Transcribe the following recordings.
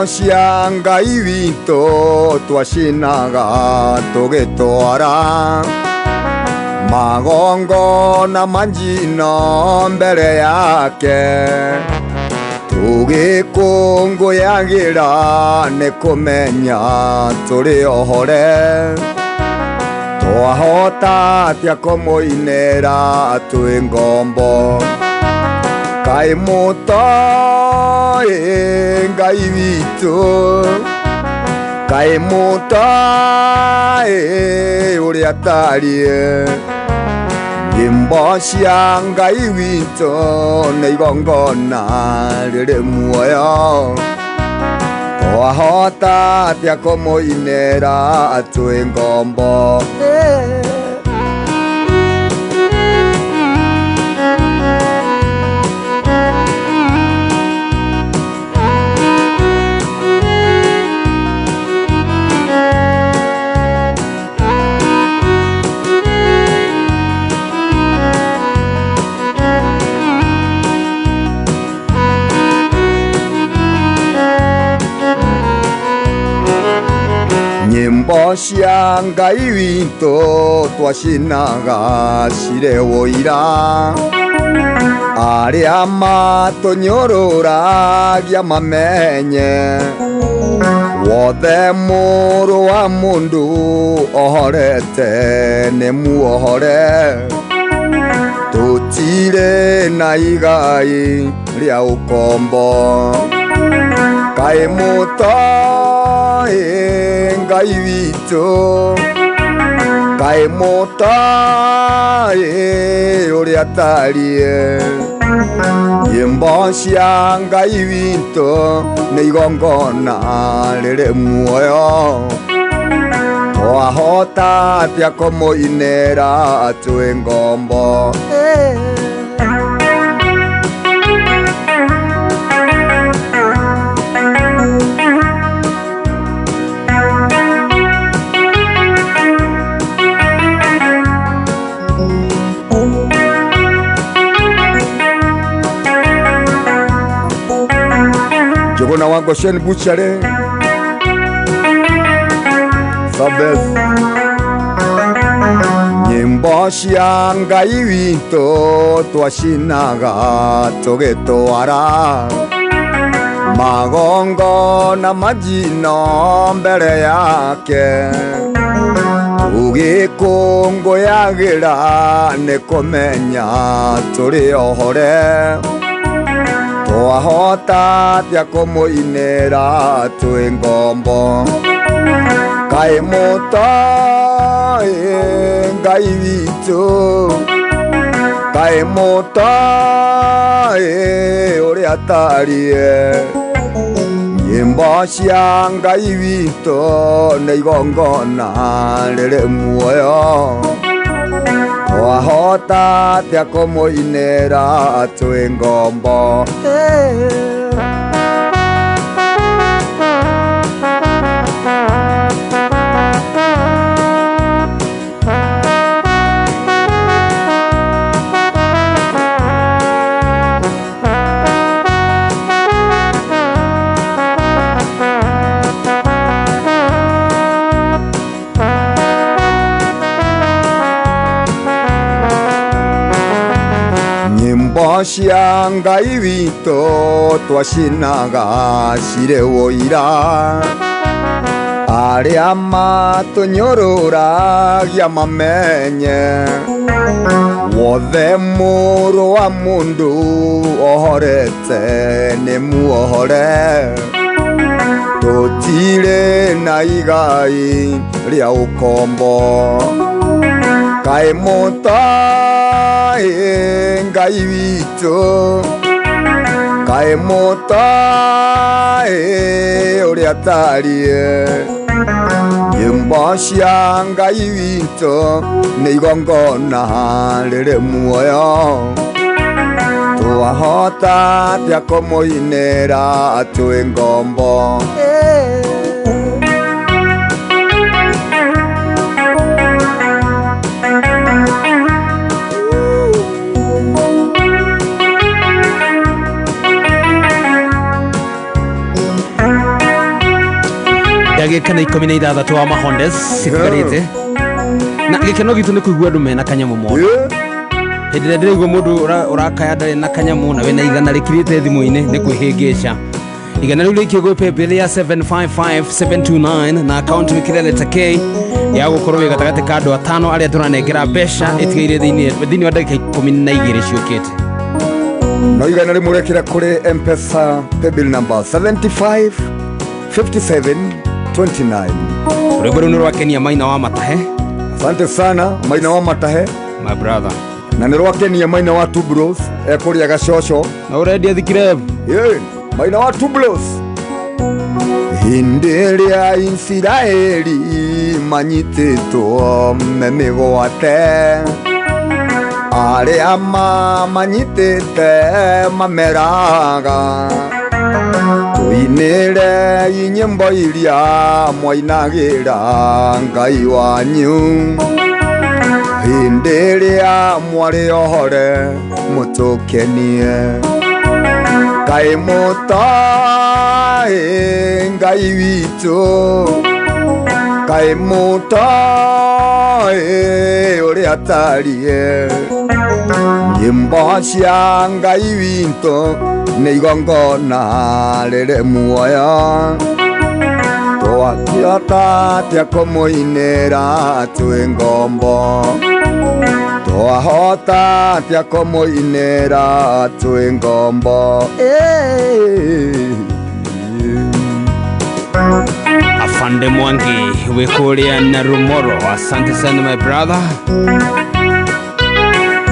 cia Ngai witũ twacinaga tũgĩtwara magongona manjino mbere yake, tũgĩkũngũyagĩra nĩ kũmenya tũrĩ ohore, twahota atĩa kũmũinĩra twĩ ngombo. Kaĩ mũtoĩ Ngai witũ, kaĩ mũtoĩ ũrĩa atariĩ, nyĩmbo cia Ngai witũ nĩ igongona rĩrĩ muoyo, twahota atĩa kũmũinĩra twĩ ngombo. Nyĩmbo cia Ngai witũ twacinaga cirĩ ũira, arĩa matũnyũrũragia mamenye, wothe mũrũ wa mũndũ ohorete nĩ muohore, tũtirĩ na igai rĩa ũkombo. Kaĩ mũtoĩ Ngai witũ, kaĩ mũtoĩ ũrĩa atariĩ, nyĩmbo cia Ngai witũ nĩ igongona rĩrĩ muoyo, twahota atĩa kũmũinĩra twĩ ngombo. Jogona wangu Shen Buchare Sabes. Nyĩmbo cia Ngai witũ twacinaga tũgĩtwara magongona manjino mbere yake, tũgĩkũngũyagĩra nĩ kũmenya tũrĩ ohore, twahota atĩa kũmũinĩra twĩ ngombo. Kaĩ mũtoĩ Ngai witũ, kaĩ mũtoĩ ũrĩa atariĩ, nyĩmbo cia Ngai witũ nĩ igongona rĩrĩ muoyo, twahota atĩa kũmũinĩra twĩ ngombo. Nyĩmbo cia Ngai witũ twacinaga cirĩ ũira, arĩa matũnyũrũragia mamenye, wothe mũrũ wa mũndũ ohorete nĩ muohore, tũtirĩ na igai rĩa ũkombo. Kaĩ mũtoĩ Ngai witũ, kaĩ mũtoĩ ũrĩa atariĩ, nyĩmbo cia Ngai witũ nĩ igongona rĩrĩ muoyo, twahota atĩa kũmũinĩra twĩ ngombo. kana 16 wa Mahondes sigarite na gikeno gitu ni kuigua ndume na kanyamu mono hindire ndirigwo mundu urakaya ndari na kanyamu na wena igana rikirite thimu-ini ni kwihingica igana riu rikigwo pepe ya 755729 na account wikire letter K ya gukorwo gatagati ka andu atano aria turanengera mbeca itigaire thiini wa ndagika 12 ciukite no igana rimurekera kuri M-Pesa paybill number 755729 uregoro ni rwakenia Maina wa Matahe. Asante sana Maina wa Matahe my brother na ni rwakenia Maina wa Tubros ekuria gacocco na uredia thikire Maina wa Tubros hindiria Isiraeli manyititwo memigwate aria manyitite mameraga tuinire inyimbo iria mwainagira Ngai wanyu hindiria mwari ohore mutukenie Ngai mutai Ngai witu Ngai mutai uria tarie nyimbo cia Ngai witu nĩ igongona rĩrĩ muoyo twakĩhota atĩa kũmũinĩra twĩ ngombo twahota atĩa kũmũinĩra twĩ ngombo Afande Mwangi wikuria na Rumoro, asante sana my brother.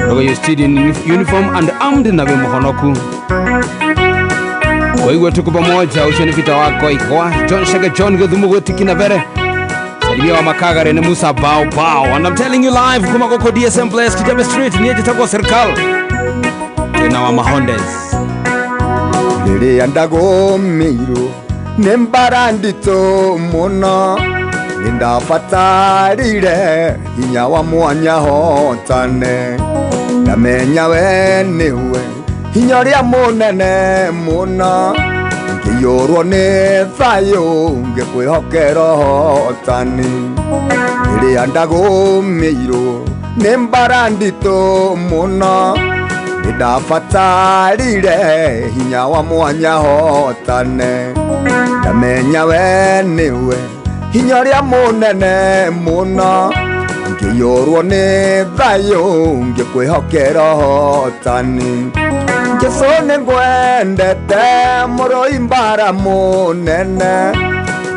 Rogo you stood in uniform and armed na we muhonoku. Kwa hiyo tuko pamoja ushoni vita wako ikwa John Shaka John Gudhumu tikina vere. Salimia wa Makagare ni Musa Bao Bao and I'm telling you live kuma koko DSM Place Kitame Street ni jitako serikali. Tena wa Mahondes. Lili andago miru nembarandito muno nindafatarire hinya wa mwanya hotane ndamenya we niwe hinya ria munene muno ngiyurwo ni thayu ngikwihokera hotani iria ndagumirwo nimbarandito muno nindafatarire hinya wa mwanya hotane ndamenya we niwe hinya ria munene muno ngiyurwo ni thayu ngikwihokera hotani Jesu ningwendete muroi mbara munene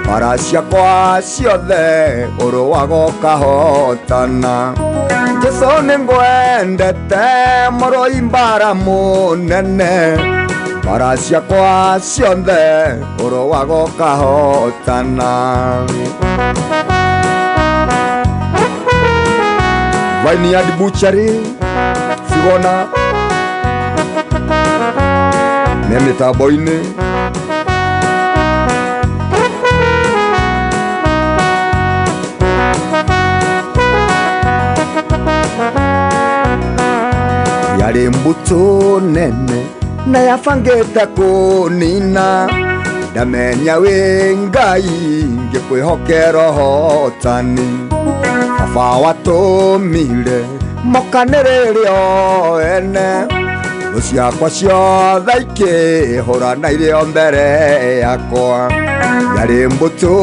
mbara ciakwa ciothe uruwago kahotana Jesu ningwendete muroi mbara munene mbara ciakwa ciothe uruwago kahotana Vineyard Butchery Sigona Nemitaboine Yari mbuto nene na yafangeta kunina ndamenya we Ngai ngikwihokera hotani baba watumire mokanĩrĩrio ene thũ ciakwa ciothe ikĩhũra na irio mbere yakwa yarĩ mbũtũ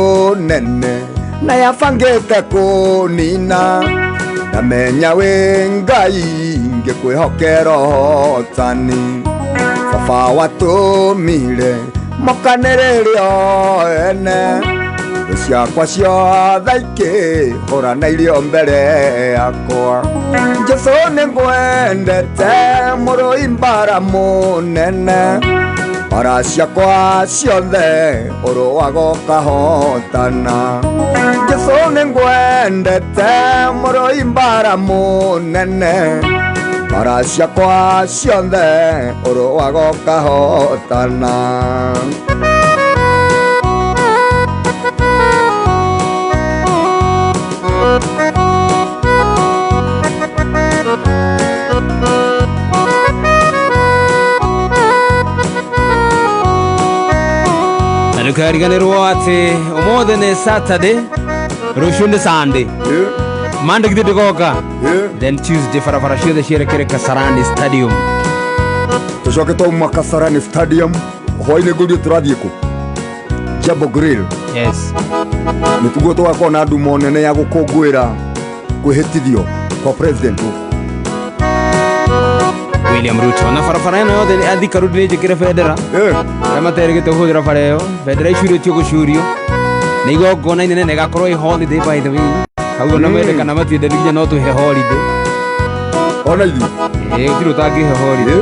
nene na yabangĩte kũnina ndamenya wĩ Ngai ngĩkwĩhokera ũhotani baba watũmire mokanĩrĩrio ene thũ ciakwa ciothe ikĩhũra na irio mbere yakwa Jesu nĩngwendete mũrũi mbara mũnene mbara ciakwa ciothe ũrũaga ũkahotana Jesu nĩngwendete mũrũi mbara mũnene mbara ciakwa ciothe ũrũaga ũkahotana Nikariganirwo ati umothe ni Saturday, rucio ni Sunday. Monday githĩ ndĩgoka. Then Tuesday barabara ciothe cierekere Kasarani Stadium. Tucoke twauma Kasarani Stadium, hwainĩ ngũrio tũrathiĩ kũ? Jambo Grill. Yes. Nĩtuguo tũgakorwo na ndumo nene ya gũkũngũĩra kwĩhĩtithio kwa president William Ruto. Na barabara ĩno yothe Thika Road nĩ njĩkĩre bendera. Arĩa materĩgĩte kũhũthĩra bara ĩyo, bendera icurĩtio gũcurio. Nĩ igongona inene na ĩgakorwo ĩ holiday by the way. Hau na mendekana matienderia no tũhe holiday. Ona ithuĩ. Gũtirĩ ũtangĩhe holiday.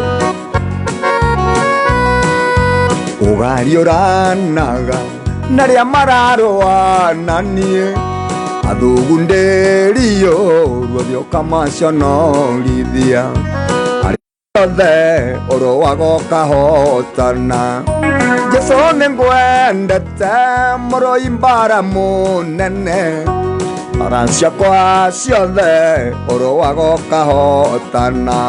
Ũgariũranaga na rĩa mararũa na niĩ athũgu ndĩrio ruothe ũkamaconorithia arĩa othe ũrũaga ũkahotana. Jesũ nĩ ngwendete mũrũi mbara mũnene, mbara ciakwa ciothe ũrũaga ũkahotana.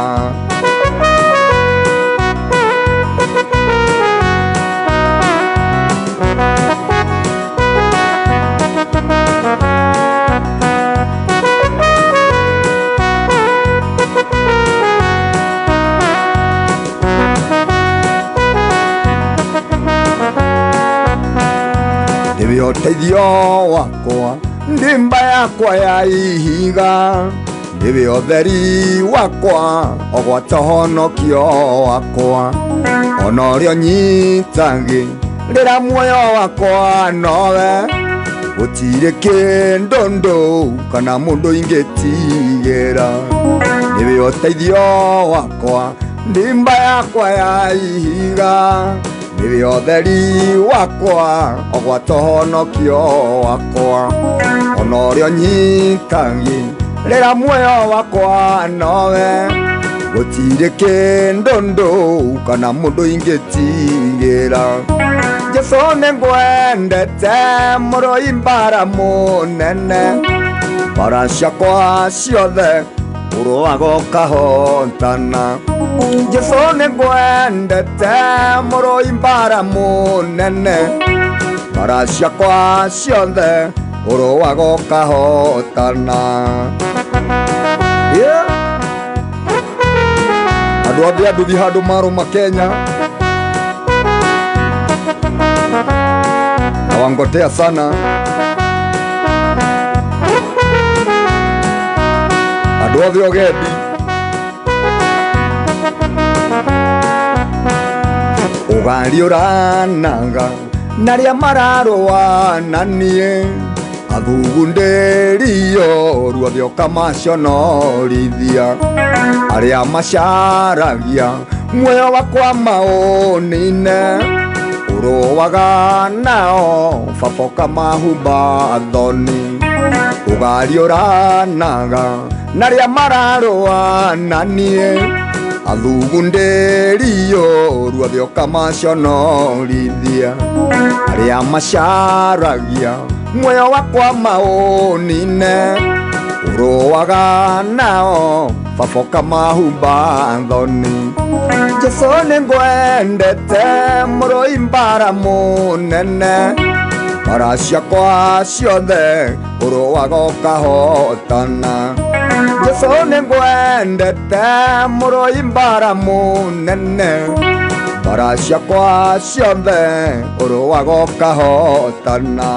Nĩwe ũteithio wakwa, ndimba yakwa ya ihiga, nĩwe ũtheri wakwa, ũgwata ũhonokio wakwa, ona ũrĩa ũnyitagĩrĩra muoyo wakwa nowe, gũtirĩ kĩndũ kana mũndũ ingĩtigĩra. Nĩwe ũteithio wakwa, ndimba yakwa ya ihiga, nĩwe ũtheri wakwa, ũgwata ũhonokio wakwa, ona ũrĩa ũnyitagĩrĩra muoyo wakwa nowe, gũtirĩ kĩndũ kana mũndũ ingĩtigĩra. Jesũ nĩ ngwendete mũrũi mbara mũnene, mbara ciakwa ciothe ũrũaga ũkahotana. Jesũ nĩ ngwendete mũrũi mbara mũnene, mbara ciakwa ciothe ũrũaga ũkahotana. Andũ othe anduthi handũ marũma Kenya nawangotea sana. Andũ othe ogendi ũgariũranaga na rĩa mararũa na niĩ athũgu ndĩrio ruothe ũkamaconorithia arĩa macaragia muoyo wakwa maũnine ũrũaga nao baba ũkamahumba thoni. Ũgariũranaga na rĩa mararũa na niĩ athũgu ndĩrio ruothe ũkamaconorithia arĩa macaragia muoyo wakwa maũnine ũrũaga nao baba ũkamahumba thoni. Jesũ nĩ ngwendete mũrũi mbara mũnene, mbara ciakwa ciothe ũrũaga ũkahotana. Jesũ nĩ ngwendete mũrũi mbara mũnene, mbara ciakwa ciothe ũrũaga ũkahotana.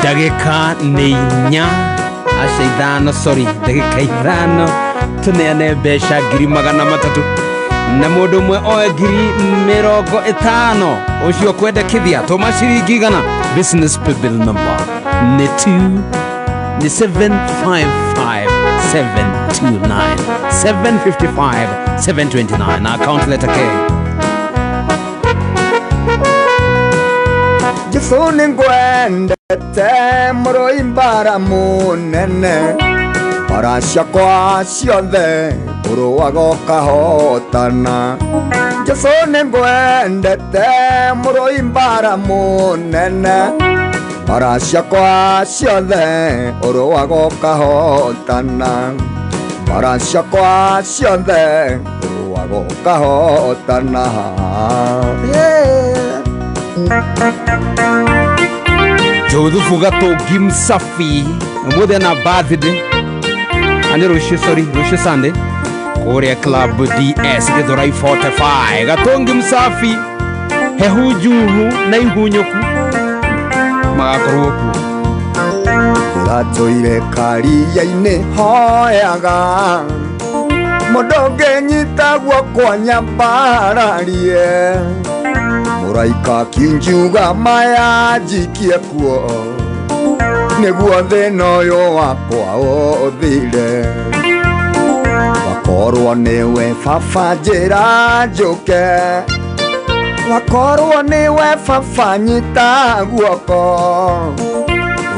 Ndagĩka nĩ inya aca ithano, sorry, ndagĩka ithano tũneane mbeca 300,000 na mũndũ ũmwe oe 50,000 ũcio kwendekithia tũma ciringi 100. Business bill number nĩ 755,729 755,729 na account letter K. Jesũ nĩ ngwendete mũrũi mbara mũnene, mbara ciakwa ciothe ũrũaga ũkahotana. Jesũ nĩ ngwendete mũrũi mbara mũnene, mbara ciakwa ciothe ũrũaga ũkahotana. Mbara ciakwa ciothe twagokahotana. Jodhufu Gatongi Msafi umuthi na birthday ani rucio Sunday kuria club DS Githurai 45. Gatongi Msafi hehu juhu na ihunyuku magakorwo ku ndiratoire karia-inĩ hoyaga mũndũ ũngĩnyita guoko nyambararie mũraika kinjuga maya njikie kuo nĩguo thĩna ũyũ wakwa ũthire wakorwo nĩwe baba njĩra njũke wakorwo nĩwe baba nyita guoko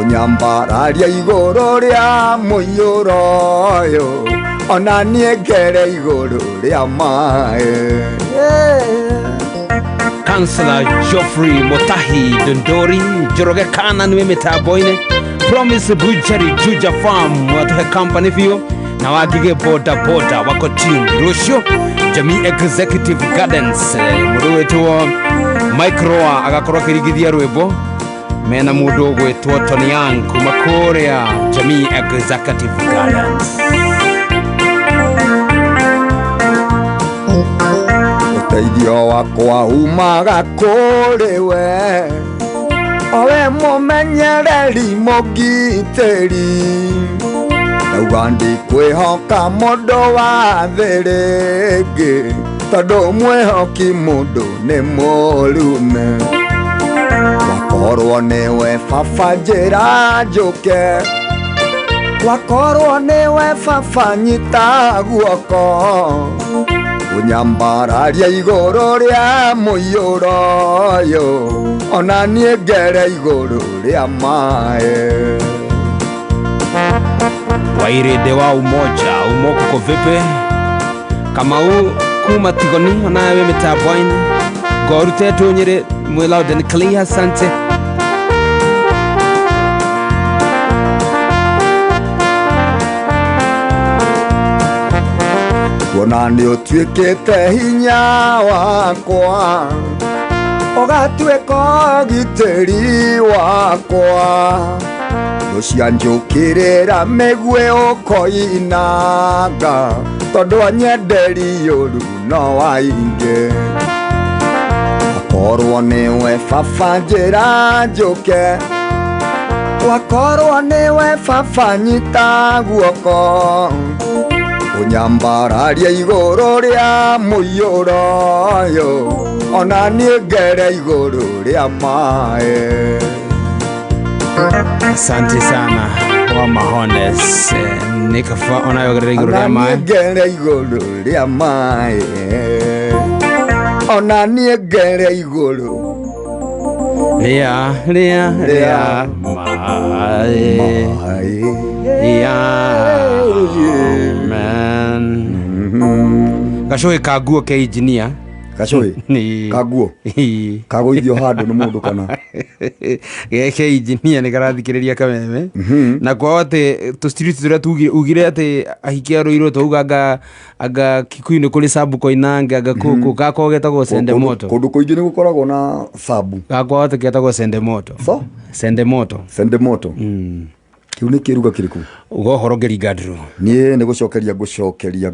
unyambararia igũrũ rĩa mũiyũro ũyũ ona niĩ ngere igũrũ rĩa maĩ. Councillor Geoffrey Motahi Dondori Njoroge Kana niwe mitambo-inĩ Promise Butchery Juja Farm watuhe company biũ na wagige boda boda wako team rucio Jamii Executive Gardens mũndũ wĩtwo Mike Roa agakorwo akĩringithia rwĩmbo mena mũndũ ũgwĩtwo Tony Young kuma kũrĩa Jamii Executive Gardens. Ũteithio wakwa umaga kũrĩ we owe mũmenyereri mũgitĩri nauga ndikwĩhoka mũndũ wa thĩ rĩngĩ tondũ mwĩhoki mũndũ nĩ mũrume wakorwo nĩwe baba njĩra njũke wakorwo nĩwe baba nyita guoko unyambararia igũrũ rĩa mũiyũro ũyũ ona niĩ ngere igũrũ rĩa maĩ. Wairĩndĩ wa umoja umoko vipi Kamau kuma Tigoni onawe mitambo-inĩ ngorutetwo Nyĩrĩ mwe loud and clear. Asante. kuona nĩ ũtuĩkĩte hinya wakwa ũgatuĩka ũgitĩri wakwa ũcianjũkĩrĩra mĩguĩ ũkoinanga tondũ anyenderi ũru no waingĩ wakorwo nĩwe baba njĩra njũke wakorwo nĩwe baba nyita guoko unyambararia igũrũ rĩa mũiyũro ũyũ ona niĩ ngere igũrũ rĩa maĩ. Asante sana wa Mahondes nikafa onayogerera igũrũ rĩa maĩ ngere igũrũ rĩa maĩ ona niĩ ngere igũrũ rĩa maĩ. Gacoĩ ka nguo ke engineer gacoĩ ka nguo kagũithio handũ nĩ mũndũ kana ke engineer nĩ karathikĩrĩria kameme na kwao atĩ tũstreet tũrĩa ugire atĩ ahiki arũirwo tauga anga Kikuyu-inĩ kũrĩ Sabu Koinange anga kũkũ gakorwo getagwo Sendemoto kũndũ kũingĩ nĩ gũkoragwo na Sabu gakorwo atĩ getagwo Sendemoto Sendemoto kĩu nĩ kĩruga kĩrĩkũ ũgohoro ngĩringa nduru niĩ nĩ gũcokeria